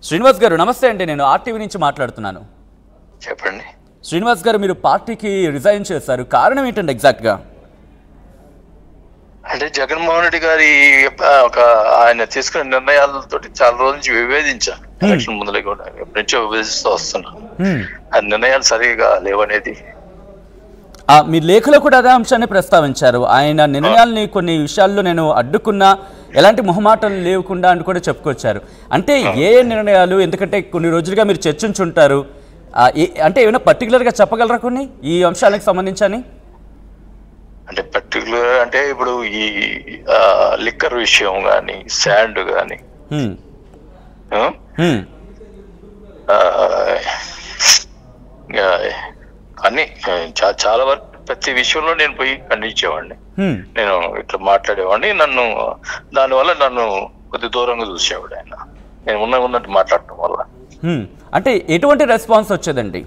శ్రీనివాస్ గారు నమస్తే అండి, నేను ఆర్టీవీ నుంచి మాట్లాడుతున్నాను. చెప్పండి. శ్రీనివాస్ గారు, మీరు పార్టీకి రిజైన్ చేశారు, కారణం ఏంటండి ఎగ్జాక్ట్ గా? అంటే జగన్మోహన్ రెడ్డి గారి ఆయన తీసుకున్న నిర్ణయాలతో చాలా రోజు నుంచి విభేదించాను. ఎలక్షన్ ముందులే కూడా ఎప్పటి నుంచో విభేదిస్తూ వస్తున్నాను. ఆ నిర్ణయాలు సరిగా లేవనేది మీ లేఖలో కూడా అదే అంశాన్ని ప్రస్తావించారు. ఆయన నిర్ణయాలని కొన్ని విషయాల్లో నేను అడ్డుకున్నా, ఎలాంటి మొహమాటం లేకుండా అని కూడా చెప్పుకొచ్చారు. అంటే ఏ నిర్ణయాలు? ఎందుకంటే కొన్ని రోజులుగా మీరు చర్చించుంటారు, అంటే ఏమైనా పర్టికులర్గా చెప్పగలరా కొన్ని ఈ అంశాలకు సంబంధించి? అంటే పర్టికులర్ అంటే ఇప్పుడు ఈ లిక్కర్ విషయం కానీ, శాండ్ కానీ, అన్ని చాలా వరకు ప్రతి విషయంలో నేను పోయి ఖండించేవాడిని. నేను ఇట్లా మాట్లాడేవాడిని. దానివల్ల నన్ను కొద్ది దూరంగా చూసేవాడు ఆయన. నేను ఉన్నట్టు మాట్లాడటం వల్ల. అంటే ఎటువంటి రెస్పాన్స్ వచ్చేదండి?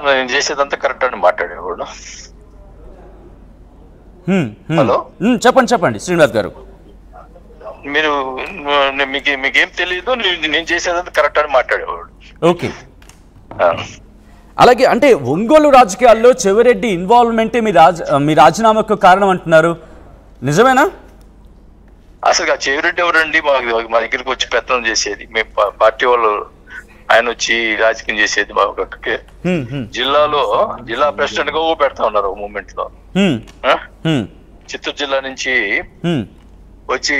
నేను చేసేదంతా కరెక్ట్ అని మాట్లాడేవాడు. హలో, చెప్పండి శ్రీనివాస్ గారు. మీరు మీకేం తెలియదు, నేను చేసేదంతా కరెక్ట్ అని మాట్లాడేవాడు. ఓకే. అలాగే అంటే ఒంగోలు రాజకీయాల్లో చెవిరెడ్డి ఇన్వాల్వ్మెంటే మీ రాజీనామాకు కారణం అంటున్నారు, నిజమేనా? అసలు ఆ చెవిరెడ్డి ఎవరండి? మా దగ్గరికి వచ్చి పెత్తనం చేసేది, మేము పార్టీ వాళ్ళు ఆయన వచ్చి రాజకీయం చేసేది. జిల్లాలో జిల్లా ప్రెసిడెంట్ గా పెడతా ఉన్నారు ఒక మూమెంట్ లో. చిత్తూరు జిల్లా నుంచి వచ్చి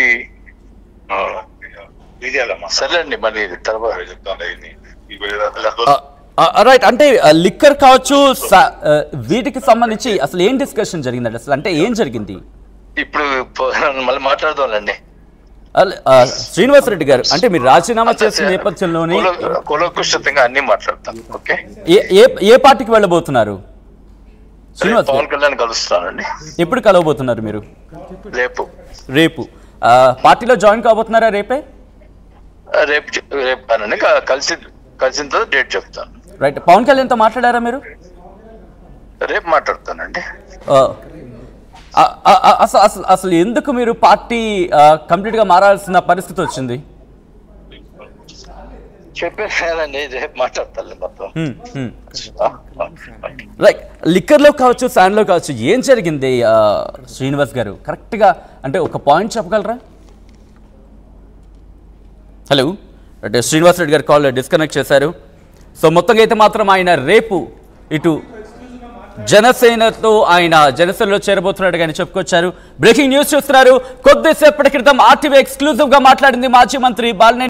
సరేండి మళ్ళీ తర్వాత చెప్తాను. రైట్. అంటే లిక్కర్ కావచ్చు, వీటికి సంబంధించి అసలు ఏం డిస్కషన్ జరిగిందండి? అసలు అంటే ఏం జరిగింది? ఇప్పుడు మళ్ళీ మాట్లాడదాంలేండి. శ్రీనివాస్ రెడ్డి గారు, అంటే మీరు రాజీనామా చేసిన నేపథ్యంలోనే కులకృష్ణంగా అన్ని మాట్లాడతాను. ఓకే. ఏ పార్టీకి వెళ్ళబోతున్నారు? శ్రీనివాస్ పవన్ కళ్యాణ్ కలుస్తానండి. ఎప్పుడు కలవబోతున్నారు మీరు? రేపు పార్టీలో జాయిన్ కాబోతున్నారా? రేపు కానండి, కలిసిన తర్వాత డేట్ చెప్తాను. రైట్. పవన్ కళ్యాణ్తో మాట్లాడారా మీరు? రేపు మాట్లాడతానండి. అసలు ఎందుకు మీరు పార్టీ కంప్లీట్ గా మారాల్సిన పరిస్థితి వచ్చింది? చెప్పేదండి, రేపు మాట్లాడతాను మొత్తం. లైక్ లిక్కర్ లో కావచ్చు, శాండ్ లో కావచ్చు, ఏం జరిగింది శ్రీనివాస్ గారు? కరెక్ట్ గా అంటే ఒక పాయింట్ చెప్పగలరా? హలో, అంటే శ్రీనివాస్ రెడ్డి గారు కాల్ డిస్కనెక్ట్ చేశారు. సో మొత్తంగా అయితే మాత్రం ఆయన రేపు ఇటు జనసేనతో జనసేనలో చేరబోతున్నాడు అని చెప్పుకొచ్చారు. బ్రేకింగ్ న్యూస్ చూస్తున్నారు. కొద్దిసేపటి క్రితం ఆర్టీవీ ఎక్స్క్లూజివ్ గా మాట్లాడింది మాజీ మంత్రి బాలినేని